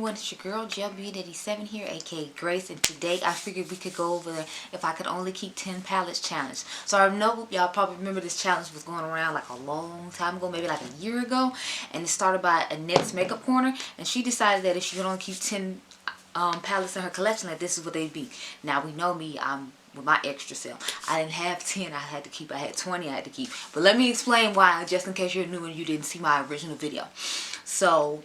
everyone, it's your girl Beauty87 here, aka Grace, and today I figured we could go over the if I could only keep 10 palettes challenge. So I know y'all probably remember this challenge was going around like a long time ago, maybe like a year ago, and it started by Annette's Makeup Corner, and she decided that if she could only keep 10 palettes in her collection, that this is what they'd be. Now we know me, I'm with my extra sale. I didn't have 10, I had to keep. I had 20, I had to keep. But let me explain why, just in case you're new and you didn't see my original video. So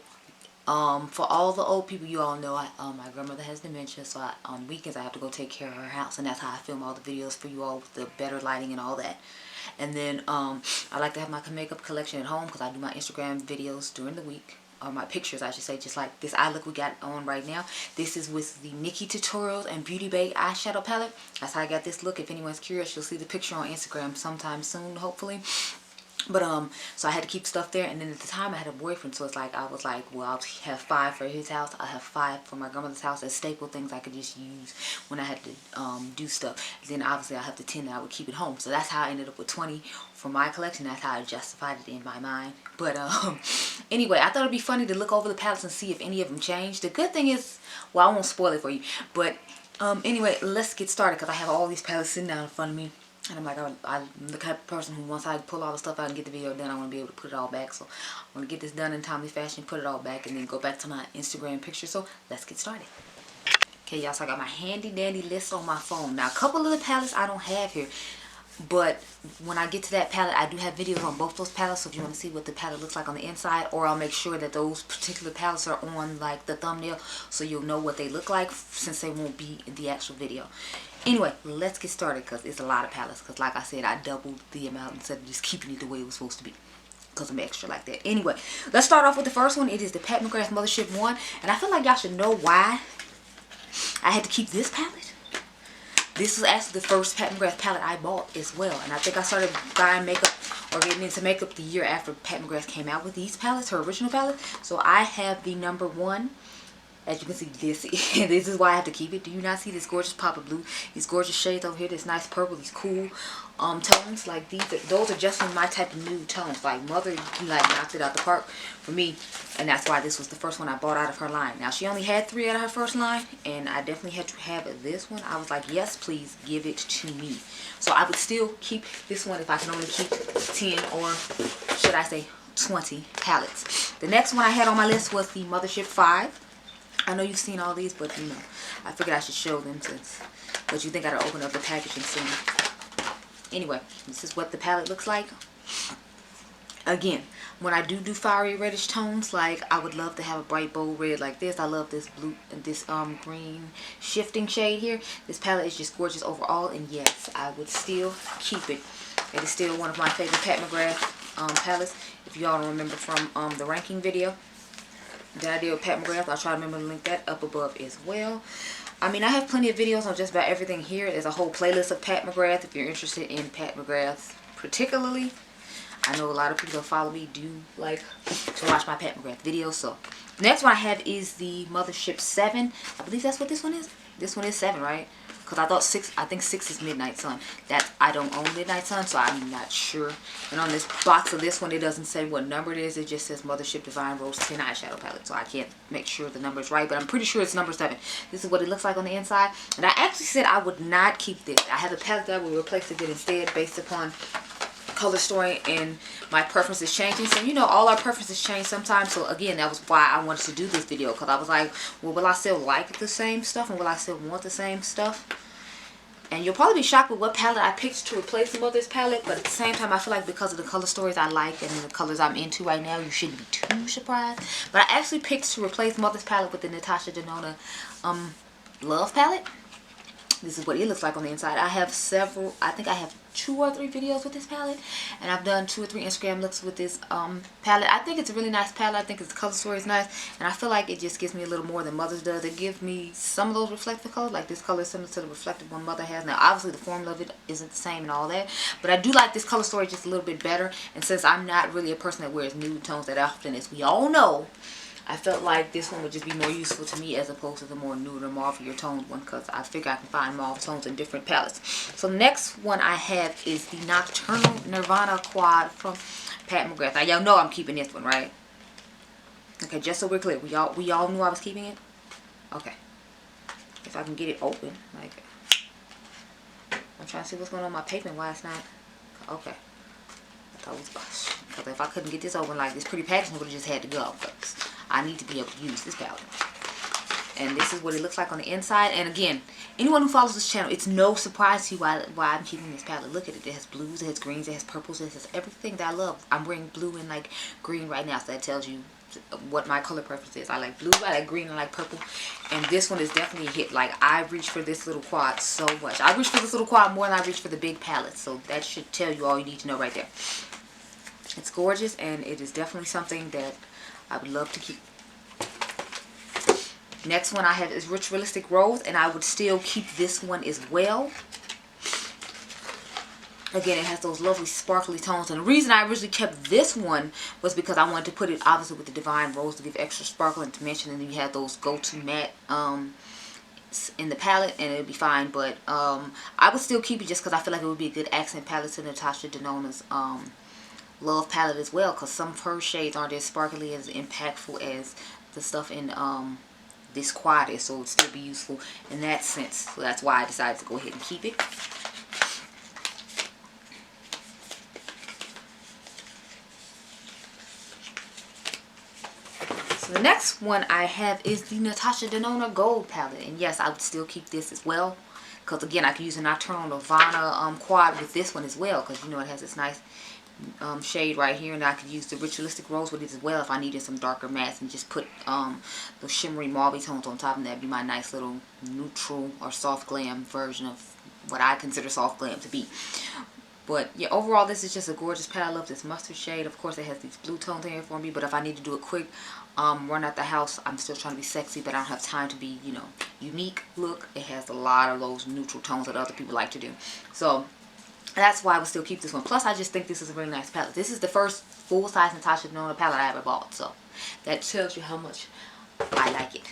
for all the old people, you all know my grandmother has dementia, so on weekends I have to go take care of her house, and that's how I film all the videos for you all with the better lighting and all that. And then I like to have my makeup collection at home because I do my Instagram videos during the week, or my pictures I should say, just like this eye look we got on right now. This is with the Nikki Tutorials and Beauty Bay eyeshadow palette. That's how I got this look. If anyone's curious, you'll see the picture on Instagram sometime soon, hopefully. But so I had to keep stuff there, and then at the time I had a boyfriend, so it's like I was like, well, I'll have 5 for his house, I have 5 for my grandmother's house as staple things I could just use when I had to do stuff. And then obviously I have the 10 that I would keep at home, so that's how I ended up with 20 for my collection. That's how I justified it in my mind. But anyway, I thought it'd be funny to look over the palettes and see if any of them changed. The good thing is, well, I won't spoil it for you, but anyway, let's get started because I have all these palettes sitting down in front of me. And I'm like, I'm the type of person who once I pull all the stuff out and get the video done, I want to be able to put it all back. So I want to get this done in timely fashion, put it all back, and then go back to my Instagram picture. So let's get started. Okay, y'all, so I got my handy dandy list on my phone. Now, a couple of the palettes I don't have here, but when I get to that palette, I do have videos on both those palettes. So if you want to see what the palette looks like on the inside, or I'll make sure that those particular palettes are on like the thumbnail, so you'll know what they look like since they won't be in the actual video. Anyway, let's get started because it's a lot of palettes. Because like I said, I doubled the amount instead of just keeping it the way it was supposed to be. Because I'm extra like that. Anyway, let's start off with the first one. It is the Pat McGrath Mothership 1. And I feel like y'all should know why I had to keep this palette. This was actually the first Pat McGrath palette I bought as well. And I think I started buying makeup or getting into makeup the year after Pat McGrath came out with these palettes, her original palette. So I have the number 1. As you can see, this is why I have to keep it. Do you not see this gorgeous pop of blue? These gorgeous shades over here, this nice purple, these cool tones. Like those are just my type of nude tones. Like Mother like knocked it out the park for me, and that's why this was the first one I bought out of her line. Now she only had 3 out of her first line, and I definitely had to have this one. I was like, yes, please give it to me. So I would still keep this one if I can only keep 10 or should I say 20 palettes. The next one I had on my list was the Mothership 5. I know you've seen all these, but you know, I figured I should show them since, but you think I'd open up the package and see them. Anyway, this is what the palette looks like. Again, when I do fiery reddish tones, like I would love to have a bright bold red like this. I love this blue and this green shifting shade here. This palette is just gorgeous overall, and yes, I would still keep it. It is still one of my favorite Pat McGrath palettes. If y'all don't remember from the ranking video that I did with Pat McGrath, I'll try to remember to link that up above as well. I mean, I have plenty of videos on just about everything here. There's a whole playlist of Pat McGrath if you're interested in Pat McGrath particularly. I know a lot of people that follow me do like to watch my Pat McGrath videos. So next one I have is the Mothership 7. I believe that's what this one is. This one is 7, right? Because I thought 6, I think 6 is Midnight Sun. That I don't own Midnight Sun, so I'm not sure. And on this box of this one, it doesn't say what number it is. It just says Mothership Divine Rose 10 eyeshadow palette. So I can't make sure the number is right, but I'm pretty sure it's number 7. This is what it looks like on the inside. And I actually said I would not keep this. I have a palette that I will replace it instead based upon color story and my preferences changing. So you know, all our preferences change sometimes. So again, that was why I wanted to do this video, because I was like, well, will I still like the same stuff and will I still want the same stuff? And you'll probably be shocked with what palette I picked to replace the Mother's palette, but at the same time I feel like because of the color stories I like and the colors I'm into right now, you shouldn't be too surprised. But I actually picked to replace Mother's palette with the Natasha Denona Love palette. This is what it looks like on the inside. I have several, I think I have 2 or 3 videos with this palette, and I've done 2 or 3 Instagram looks with this palette. I think it's a really nice palette. I think its color story is nice, and I feel like it just gives me a little more than Mother's does. It gives me some of those reflective colors, like this color is similar to the reflective one Mother has. Now obviously the formula of it isn't the same and all that, but I do like this color story just a little bit better. And since I'm not really a person that wears nude tones that often, as we all know, I felt like this one would just be more useful to me as opposed to the more nude or mauve-ier toned one, because I figure I can find mauve tones in different palettes. So the next one I have is the Nocturnal Nirvana Quad from Pat McGrath. Now y'all know I'm keeping this one, right? Okay, just so we're clear, we all knew I was keeping it. Okay, if I can get it open, like, I'm trying to see what's going on with my pavement, why it's not. Okay, I thought it was, because if I couldn't get this open, like, this pretty packaging would have just had to go, because I need to be able to use this palette. And this is what it looks like on the inside. And again, anyone who follows this channel, it's no surprise to you why I'm keeping this palette. Look at it. It has blues, it has greens, it has purples, it has everything that I love. I'm wearing blue and like green right now, so that tells you what my color preference is. I like blue, I like green, I like purple. And this one is definitely a hit. Like, I reach for this little quad so much. I reach for this little quad more than I reach for the big palette. So that should tell you all you need to know right there. It's gorgeous, and it is definitely something that I would love to keep. Next one I have is Ritualistic Rose, and I would still keep this one as well. Again, it has those lovely sparkly tones, and the reason I originally kept this one was because I wanted to put it obviously with the Divine Rose to give extra sparkle and dimension, and then you have those go-to matte in the palette, and it'll be fine. But I would still keep it just because I feel like it would be a good accent palette to Natasha Denona's Love palette as well, because some of her shades aren't as sparkly, as impactful as the stuff in this quad is, so it would still be useful in that sense. So that's why I decided to go ahead and keep it. So the next one I have is the Natasha Denona Gold palette, and yes, I would still keep this as well, because again, I can use a Nocturnal Nirvana quad with this one as well, because you know it has this nice shade right here, and I could use the Ritualistic Rose with it as well if I needed some darker mattes, and just put those shimmery mauve tones on top, and that'd be my nice little neutral or soft glam version of what I consider soft glam to be. But yeah, overall this is just a gorgeous palette. I love this mustard shade. Of course it has these blue tones in here for me, but if I need to do a quick run out the house, I'm still trying to be sexy, but I don't have time to be, you know, unique look. It has a lot of those neutral tones that other people like to do. So that's why I would still keep this one. Plus, I just think this is a really nice palette. This is the first full-size Natasha Denona palette I ever bought. So that tells you how much I like it.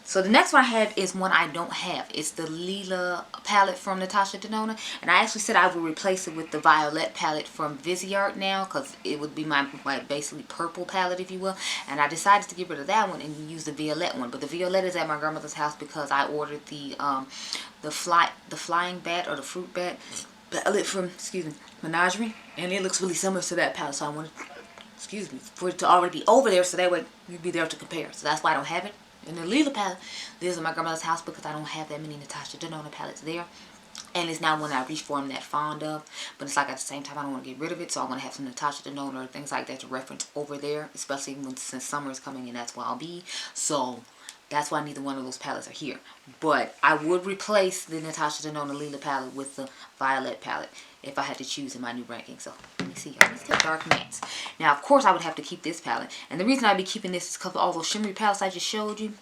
So the next one I have is one I don't have. It's the Leela palette from Natasha Denona. And I actually said I would replace it with the Violet palette from Viseart now, because it would be my basically purple palette, if you will. And I decided to get rid of that one and use the Violet one. But the Violet is at my grandmother's house because I ordered the flying bat or the fruit bat palette from, excuse me, Menagerie, and it looks really similar to that palette, so I wanted, excuse me, for it to already be over there, so that way you'd be there to compare. So that's why I don't have it. And the Leela palette lives in my grandmother's house because I don't have that many Natasha Denona palettes there, and it's not one I reach for, I'm that fond of. But it's like at the same time I don't want to get rid of it, so I want to have some Natasha Denona or things like that to reference over there, especially since summer is coming and that's where I'll be. So that's why neither one of those palettes are here. But I would replace the Natasha Denona Leela palette with the Violet palette if I had to choose in my new ranking. So let me see, y'all. These are dark mattes. Now, of course, I would have to keep this palette. And the reason I'd be keeping this is because of all those shimmery palettes I just showed you.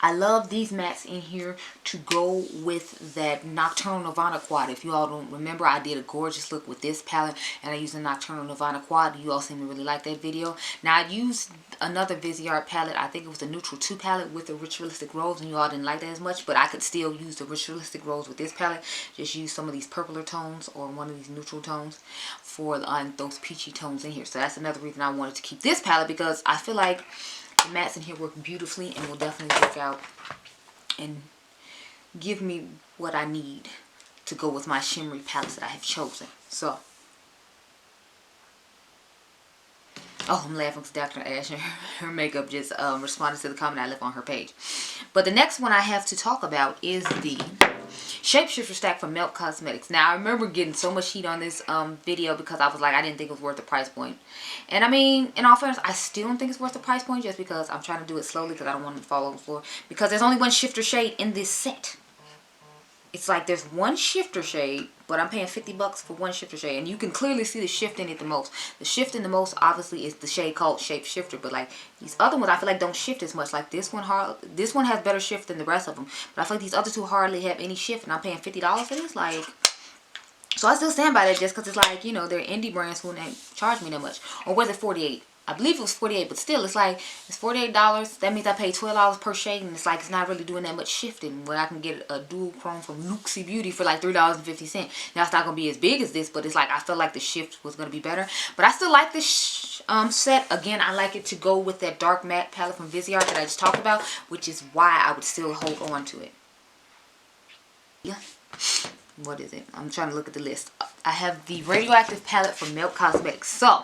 I love these mattes in here to go with that Nocturnal Nirvana quad. If you all don't remember, I did a gorgeous look with this palette, and I used a Nocturnal Nirvana quad. You all seem to really like that video. Now, I used another Viseart palette. I think it was the Neutral 2 palette with the Ritualistic Rose, and you all didn't like that as much, but I could still use the Ritualistic Rose with this palette. Just use some of these purpler tones or one of these neutral tones for those peachy tones in here. So that's another reason I wanted to keep this palette, because I feel like the mattes in here work beautifully and will definitely work out and give me what I need to go with my shimmery palettes that I have chosen. So, oh, I'm laughing because Dr. Ash and her makeup just responded to the comment I left on her page. But the next one I have to talk about is the Shapeshifter stack from Mented Cosmetics. Now, I remember getting so much heat on this video because I was like, I didn't think it was worth the price point. And I mean, in all fairness, I still don't think it's worth the price point, just because I'm trying to do it slowly because I don't want it to fall on the floor. Because there's only one shifter shade in this set. It's like there's one shifter shade, but I'm paying 50 bucks for one shifter shade. And you can clearly see the shift in it the most. The shift in the most, obviously, is the shade called Shapeshifter. But like these other ones, I feel like don't shift as much. Like this one has better shift than the rest of them. But I feel like these other two hardly have any shift. And I'm paying $50 for this. Like, so I still stand by that, just because it's like, you know, they're indie brands who won't charge me that much. Or was it $48? I believe it was $48, but still, it's like, it's $48. That means I paid $12 per shade, and it's like, it's not really doing that much shifting, where I can get a dual chrome from Luxie Beauty for like $3.50. Now, it's not going to be as big as this, but it's like, I felt like the shift was going to be better. But I still like this set. Again, I like it to go with that dark matte palette from Viseart that I just talked about, which is why I would still hold on to it. Yeah. What is it? I'm trying to look at the list. I have the Radioactive palette from Mented Cosmetics. So,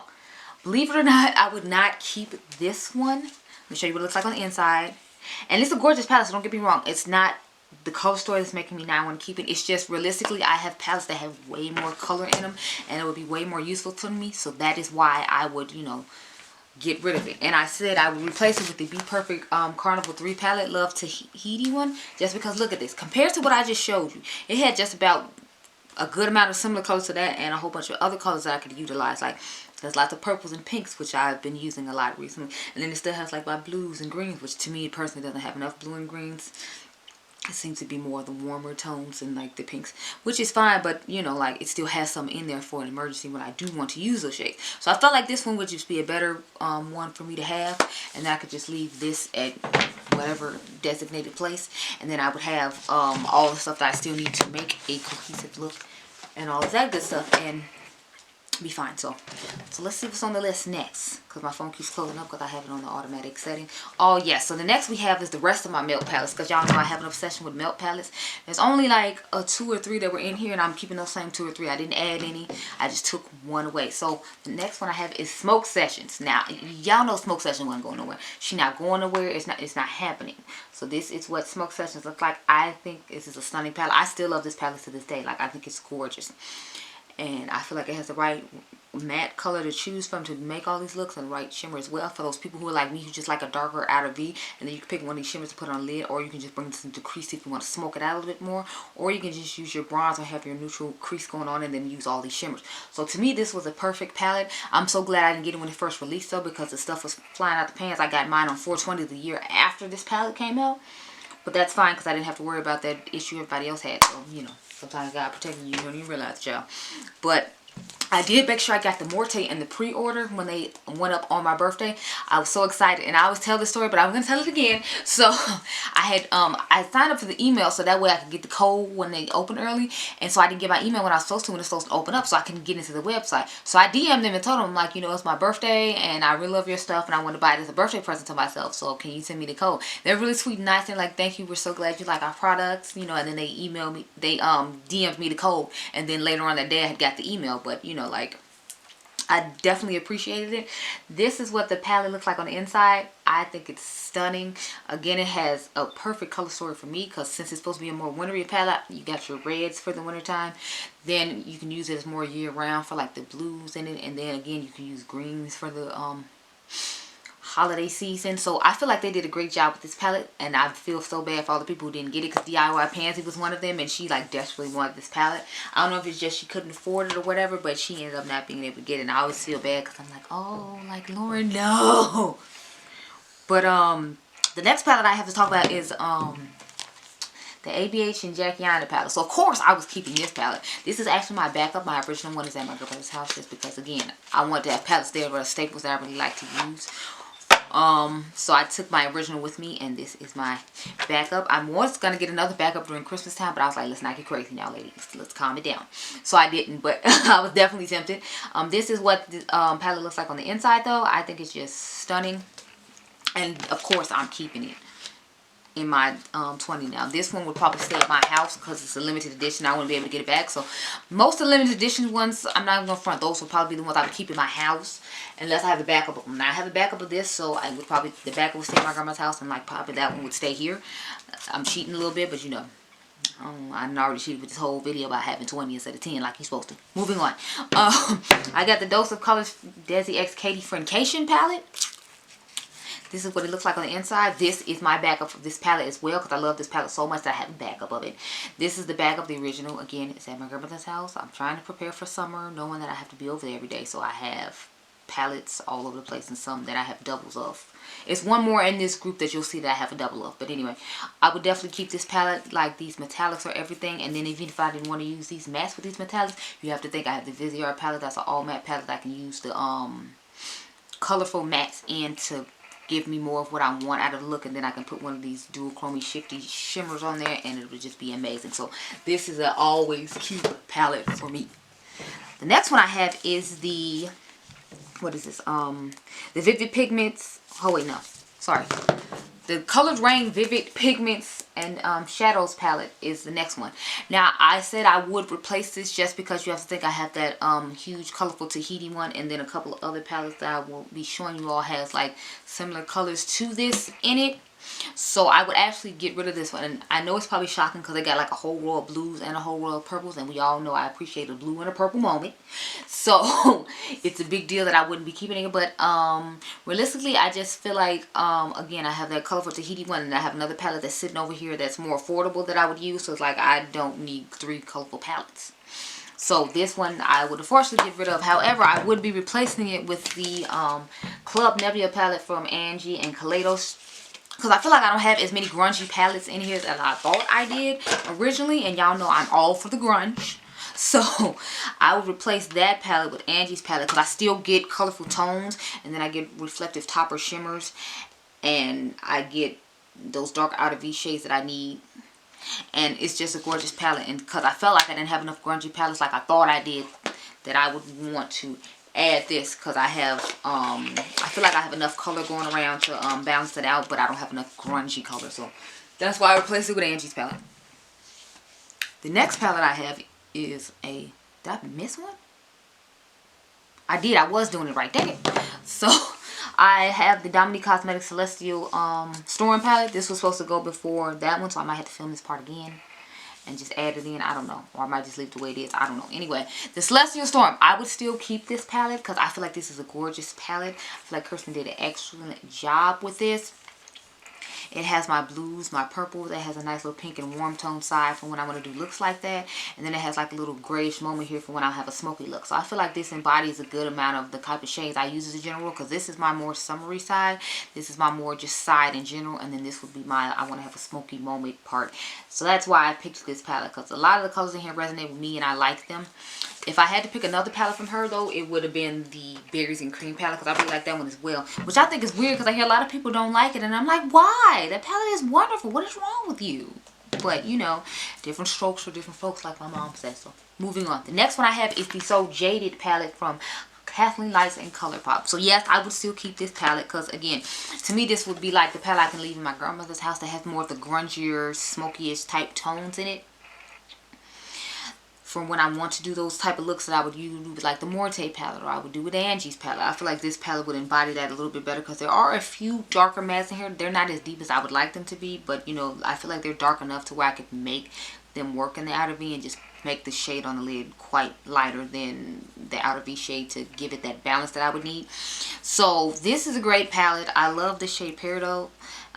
believe it or not, I would not keep this one. Let me show you what it looks like on the inside. And it's a gorgeous palette, so don't get me wrong. It's not the color story that's making me not want to keep it. It's just, realistically, I have palettes that have way more color in them, and it would be way more useful to me. So that is why I would, you know, get rid of it. And I said I would replace it with the Be Perfect Carnival 3 palette, Love Tahiti one, just because, look at this, compared to what I just showed you, it had just about a good amount of similar colors to that, and a whole bunch of other colors that I could utilize. Like, there's lots of purples and pinks, which I've been using a lot recently, and then it still has like my blues and greens, which to me personally doesn't have enough blue and greens. It seems to be more of the warmer tones and like the pinks, which is fine, but you know, like, it still has some in there for an emergency when I do want to use those shades. So I felt like this one would just be a better one for me to have, and I could just leave this at whatever designated place, and then I would have all the stuff that I still need to make a cohesive look and all of that good stuff, and be fine. So let's see what's on the list next, because my phone keeps closing up because I have it on the automatic setting. Oh yes, so the next we have is the rest of my melt palettes, because y'all know I have an obsession with melt palettes. There's only like 2 or 3 that were in here, and I'm keeping those same 2 or 3. I didn't add any, I just took one away. So the next one I have is Smoke Sessions. Now y'all know Smoke Sessions wasn't going nowhere. She's not going nowhere. It's not happening. So this is what Smoke Sessions look like. I think this is a stunning palette. I still love this palette to this day. Like, I think it's gorgeous. And I feel like it has the right matte color to choose from to make all these looks, and the right shimmer as well for those people who are like me, who just like a darker outer V, and then you can pick one of these shimmers to put on a lid, or you can just bring this into crease if you want to smoke it out a little bit more, or you can just use your bronze or have your neutral crease going on and then use all these shimmers. So to me, this was a perfect palette. I'm so glad I didn't get it when it first released though, because the stuff was flying out the pants. I got mine on 4/20 the year after this palette came out, but that's fine because I didn't have to worry about that issue everybody else had. So, you know, sometimes God protecting you, you don't even realize it, y'all. But I did make sure I got the Morte in the pre-order when they went up on my birthday. I was so excited, and I always tell this story, but I'm gonna tell it again. So I had I signed up for the email so that way I could get the code when they open early, and so I didn't get my email when I was supposed to, when it's supposed to open up, so I can get into the website. So I DM'd them and told them, like, you know, it's my birthday and I really love your stuff and I want to buy it as a birthday present to myself, so can you send me the code? They're really sweet and nice, and like, thank you, we're so glad you like our products, you know. And then they emailed me, they DM'd me the code, and then later on that day I had got the email. But you know, like, I definitely appreciated it. This is what the palette looks like on the inside. I think it's stunning. Again, it has a perfect color story for me, because since it's supposed to be a more wintry palette, you got your reds for the winter time. Then you can use it as more year round for like the blues in it, and then again you can use greens for the holiday season. So I feel like they did a great job with this palette, and I feel so bad for all the people who didn't get it, because DIY Pansy was one of them, and she like desperately wanted this palette. I don't know if it's just she couldn't afford it or whatever, but she ended up not being able to get it, and I always feel bad because I'm like, oh, like, Lauren, no. But the next palette I have to talk about is the ABH and Jackiana palette. So of course I was keeping this palette. This is actually my backup. My original one is at my girlfriend's house, just because, again, I want to have palettes there where the staples that I really like to use. So I took my original with me, and this is my backup. I was gonna get another backup during Christmas time, but I was like, let's not get crazy now, ladies. Let's calm it down. So I didn't, but I was definitely tempted. This is what the palette looks like on the inside, though. I think it's just stunning, and of course I'm keeping it in my 20 now. This one would probably stay at my house because it's a limited edition. I wouldn't be able to get it back. So most of the limited edition ones, I'm not even going to front. Those will probably be the ones I would keep in my house, unless I have the backup of them. Now I have a backup of this, so I would probably, the backup would stay at my grandma's house, and like probably that one would stay here. I'm cheating a little bit, but you know, I'm already cheated with this whole video about having 20 instead of 10 like you're supposed to. Moving on. I got the Dose of Colors Desi X Katie Friendcation palette. This is what it looks like on the inside. This is my backup for this palette as well, because I love this palette so much that I have a backup of it. This is the backup, the original. Again, it's at my grandmother's house. I'm trying to prepare for summer, knowing that I have to be over there every day. So I have palettes all over the place, and some that I have doubles of. It's one more in this group that you'll see that I have a double of. But anyway, I would definitely keep this palette. Like, these metallics are everything. And then even if I didn't want to use these mattes with these metallics, you have to think I have the Viseart palette. That's an all matte palette. I can use the colorful mattes in to give me more of what I want out of the look, and then I can put one of these dual chromey shifty shimmers on there and it would just be amazing. So this is an always keep palette for me. The next one I have is the, what is this, the Vivid Pigments, oh wait, no, sorry, the Colored Rain Vivid Pigments and Shadows palette is the next one. Now, I said I would replace this just because you have to think I have that huge colorful Tahiti one, and then a couple of other palettes that I will be showing you all has like similar colors to this in it. So I would actually get rid of this one. And I know it's probably shocking because they got like a whole row of blues and a whole row of purples, and we all know I appreciate a blue and a purple moment. So it's a big deal that I wouldn't be keeping it. But realistically, I just feel like again, I have that colorful Tahiti one, and I have another palette that's sitting over here that's more affordable that I would use. So it's like I don't need 3 colorful palettes. So this one I would unfortunately get rid of. However, I would be replacing it with the Club Nebula palette from Angie and Kaleidos, because I feel like I don't have as many grungy palettes in here as I thought I did originally. And y'all know I'm all for the grunge. So I would replace that palette with Angie's palette, because I still get colorful tones. And then I get reflective topper shimmers. And I get those dark outer V shades that I need. And it's just a gorgeous palette. And because I felt like I didn't have enough grungy palettes like I thought I did, that I would want to add this, because I have I feel like I have enough color going around to balance it out, but I don't have enough grungy color. So that's why I replaced it with Angie's palette. The next palette I have is a, did I miss one? I did. I was doing it right. Dang it. So I have the Mented Cosmetics Celestial Storm palette. This was supposed to go before that one, so I might have to film this part again and just add it in. I don't know. Or I might just leave it the way it is. I don't know. Anyway, the Celestial Storm. I would still keep this palette because I feel like this is a gorgeous palette. I feel like Kirsten did an excellent job with this. It has my blues, my purples. It has a nice little pink and warm tone side for when I want to do looks like that. And then it has like a little grayish moment here for when I have a smoky look. So I feel like this embodies a good amount of the type of shades I use as a general, because this is my more summery side. This is my more just side in general. And then this would be my, I want to have a smoky moment part. So that's why I picked this palette, because a lot of the colors in here resonate with me and I like them. If I had to pick another palette from her, though, it would have been the Berries and Cream palette, because I really like that one as well. Which I think is weird, because I hear a lot of people don't like it. And I'm like, why? That palette is wonderful. What is wrong with you? But, you know, different strokes for different folks, like my mom says. So, moving on. The next one I have is the So Jaded palette from Kathleenlights and ColourPop. So, yes, I would still keep this palette, because, again, to me, this would be like the palette I can leave in my grandmother's house that has more of the grungier, smoky-ish type tones in it. From when I want to do those type of looks that I would use with like the Morte palette, or I would do with Angie's palette. I feel like this palette would embody that a little bit better, because there are a few darker mattes in here. They're not as deep as I would like them to be, but you know, I feel like they're dark enough to where I could make them work in the outer V and just make the shade on the lid quite lighter than the outer V shade to give it that balance that I would need. So this is a great palette. I love the shade Peridot.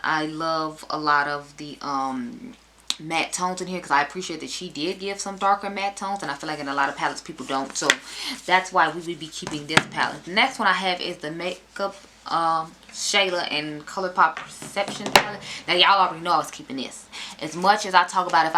I love a lot of the matte tones in here, because I appreciate that she did give some darker matte tones, and I feel like in a lot of palettes people don't. So that's why we would be keeping this palette. The next one I have is the Makeup Shayla and ColourPop Perception palette. Now y'all already know I was keeping this. As much as I talk about if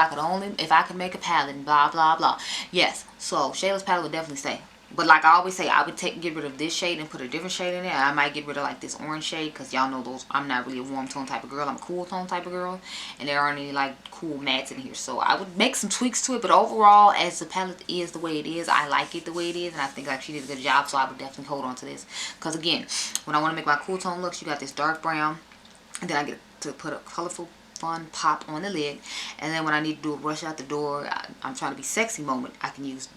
I could make a palette and blah blah blah. Yes, so Shayla's palette would definitely stay. But like I always say, I would get rid of this shade and put a different shade in there. I might get rid of like this orange shade, because y'all know those, I'm not really a warm tone type of girl. I'm a cool tone type of girl. And there aren't any like cool mattes in here. So I would make some tweaks to it. But overall, as the palette is the way it is, I like it the way it is. And I think like she did a good job. So I would definitely hold on to this. Because again, when I want to make my cool tone looks, you got this dark brown. And then I get to put a colorful fun pop on the lid. And then when I need to do a rush out the door, I'm trying to be sexy moment, I can use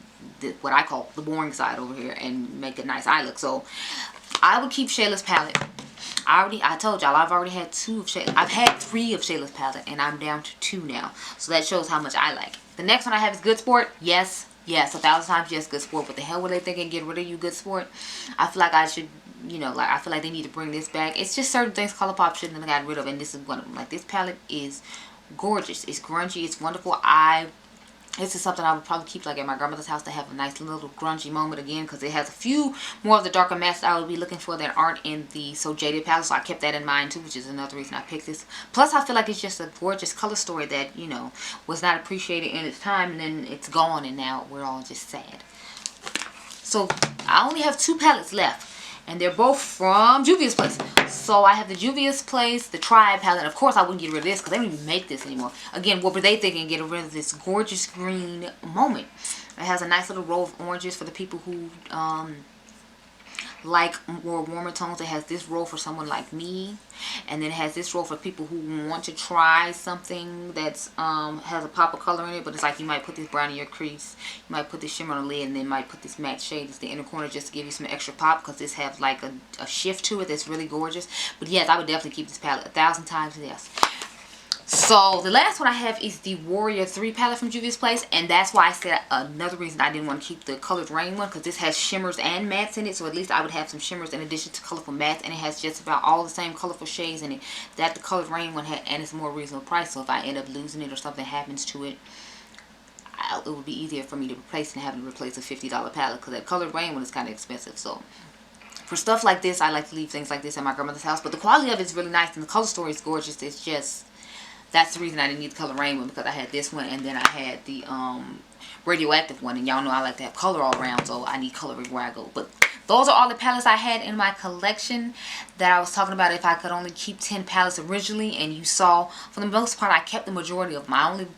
what I call the boring side over here and make a nice eye look. So I would keep Shayla's palette. I told y'all I've already had I've had 3 of Shayla's palette, and I'm down to 2 now. So that shows how much I like it. The next one I have is Good Sport. Yes, 1,000 times yes, Good Sport. What the hell were they thinking? Get rid of you, Good Sport? I feel like I should, you know, like I feel like they need to bring this back. It's just certain things ColourPop shouldn't have gotten rid of, and this is one of them. Like, this palette is gorgeous. It's grungy. It's wonderful. This is something I would probably keep like at my grandmother's house to have a nice little grungy moment again, because it has a few more of the darker mattes I would be looking for that aren't in the So Jaded palette. So I kept that in mind too, which is another reason I picked this. Plus I feel like it's just a gorgeous color story that, you know, was not appreciated in its time, and then it's gone and now we're all just sad. So I only have 2 palettes left. and they're both from Juvia's Place. So I have the Juvia's Place, the Tribe palette. Of course, I wouldn't get rid of this because they don't even make this anymore. Again, what were they thinking? Getting rid of this gorgeous green moment. It has a nice little row of oranges for the people who like more warmer tones. It has this row for someone like me, and then it has this row for people who want to try something that's has a pop of color in it, but it's like you might put this brown in your crease, you might put this shimmer on the lid, and then might put this matte shade as the inner corner just to give you some extra pop, because this has like a shift to it that's really gorgeous. But yes, I would definitely keep this palette 1,000 times yes. So the last one I have is the Warrior 3 palette from Juvia's Place, and that's why I said another reason I didn't want to keep the Colored Rain one, because this has shimmers and mattes in it, so at least I would have some shimmers in addition to colorful mattes, and it has just about all the same colorful shades in it that the Colored Rain one had, and it's a more reasonable price. So if I end up losing it or something happens to it, it would be easier for me to replace than having to replace a $50 palette, because that Colored Rain one is kind of expensive. So for stuff like this, I like to leave things like this at my grandmother's house, but the quality of it is really nice, and the color story is gorgeous. It's just, that's the reason I didn't need the Color Rain one, because I had this one, and then I had the Radioactive one, and y'all know I like to have color all around, so I need color everywhere I go. But those are all the palettes I had in my collection that I was talking about if I could only keep 10 palettes originally, and you saw, for the most part, I kept the majority of them. I only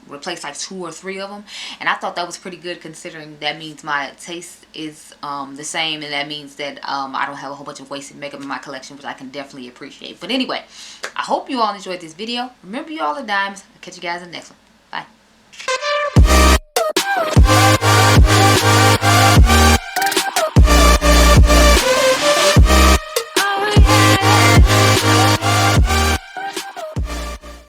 replaced like 2 or 3 of them, and I thought that was pretty good, considering that means my taste is the same, and that means that I don't have a whole bunch of wasted makeup in my collection, which I can definitely appreciate. But anyway, I hope you all enjoyed this video. Remember, you all are dimes. I'll catch you guys in the next one. Bye.